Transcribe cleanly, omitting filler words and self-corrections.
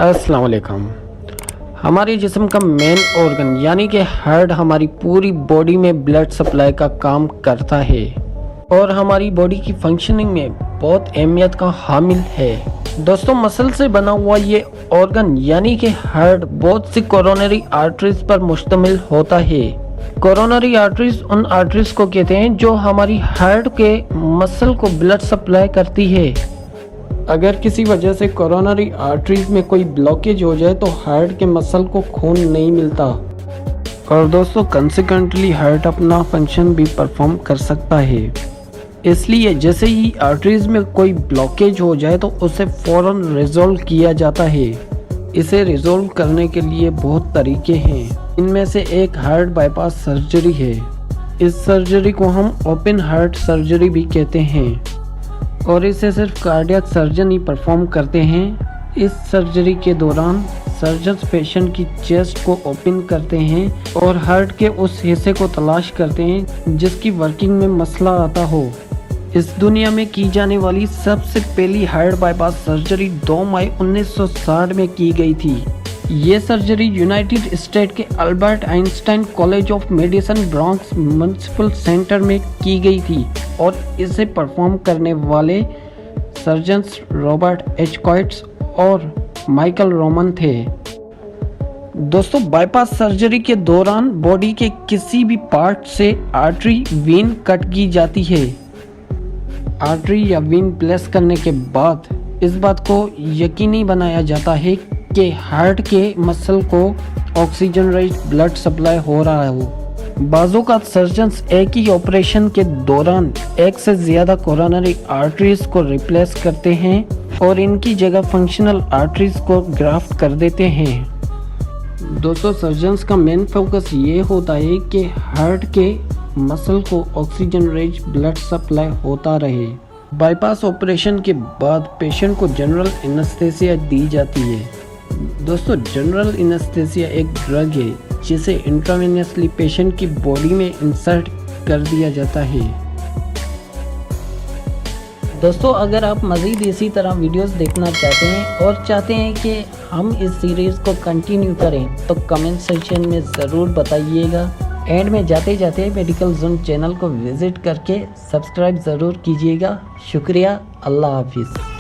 अस्सलाम वालेकुम। हमारे जिस्म का मेन ऑर्गन यानी कि हार्ट हमारी पूरी बॉडी में ब्लड सप्लाई का काम करता है और हमारी बॉडी की फंक्शनिंग में बहुत अहमियत का हामिल है। दोस्तों, मसल से बना हुआ ये ऑर्गन यानी कि हार्ट बहुत सी कोरोनरी आर्टरीज पर मुश्तमिल होता है। कोरोनरी आर्टरीज उन आर्टरीज को कहते हैं जो हमारी हार्ट के मसल को ब्लड सप्लाई करती है। अगर किसी वजह से कोरोनरी आर्टरीज में कोई ब्लॉकेज हो जाए तो हार्ट के मसल को खून नहीं मिलता और दोस्तों कंसिक्वेंटली हार्ट अपना फंक्शन भी परफॉर्म कर सकता है। इसलिए जैसे ही आर्टरीज में कोई ब्लॉकेज हो जाए तो उसे फौरन रिजॉल्व किया जाता है। इसे रिजॉल्व करने के लिए बहुत तरीके हैं। इनमें से एक हार्ट बाईपास सर्जरी है। इस सर्जरी को हम ओपन हार्ट सर्जरी भी कहते हैं और इसे सिर्फ कार्डियक सर्जन ही परफॉर्म करते हैं। इस सर्जरी के दौरान सर्जन्स पेशेंट की चेस्ट को ओपन करते हैं और हार्ट के उस हिस्से को तलाश करते हैं जिसकी वर्किंग में मसला आता हो। इस दुनिया में की जाने वाली सबसे पहली हार्ट बाईपास सर्जरी 2 मई 1960 में की गई थी। ये सर्जरी यूनाइटेड स्टेट के Albert Einstein college of medicine Bronx municipal centre में की गई थी और इसे परफॉर्म करने वाले सर्जन्स रॉबर्ट एच कॉइट्स और माइकल रोमन थे। दोस्तों, बाईपास सर्जरी के दौरान बॉडी के किसी भी पार्ट से आर्टरी वेन कट की जाती है। आर्टरी या वेन प्लेस करने के बाद इस बात को यकीनी बनाया जाता है कि हार्ट के मसल को ऑक्सीजन रिच ब्लड सप्लाई हो रहा हो। बाजू का सर्जन्स एक ही ऑपरेशन के दौरान एक से ज़्यादा कोरोनरी आर्टरीज को रिप्लेस करते हैं और इनकी जगह फंक्शनल आर्टरीज को ग्राफ्ट कर देते हैं। दोस्तों, सर्जन्स का मेन फोकस ये होता है कि हार्ट के मसल को ऑक्सीजन रिच ब्लड सप्लाई होता रहे। बाईपास ऑपरेशन के बाद पेशेंट को जनरल एनेस्थीसिया दी जाती है। दोस्तों, जनरल एनेस्थीसिया एक ड्रग है जिसे इंट्रावेनसली पेशेंट की बॉडी में इंसर्ट कर दिया जाता है। दोस्तों, अगर आप मज़ीद इसी तरह वीडियोस देखना चाहते हैं और चाहते हैं कि हम इस सीरीज़ को कंटिन्यू करें तो कमेंट सेक्शन में ज़रूर बताइएगा। एंड में जाते जाते मेडिकल जोन चैनल को विज़िट करके सब्सक्राइब ज़रूर कीजिएगा। शुक्रिया। अल्लाह हाफिज़।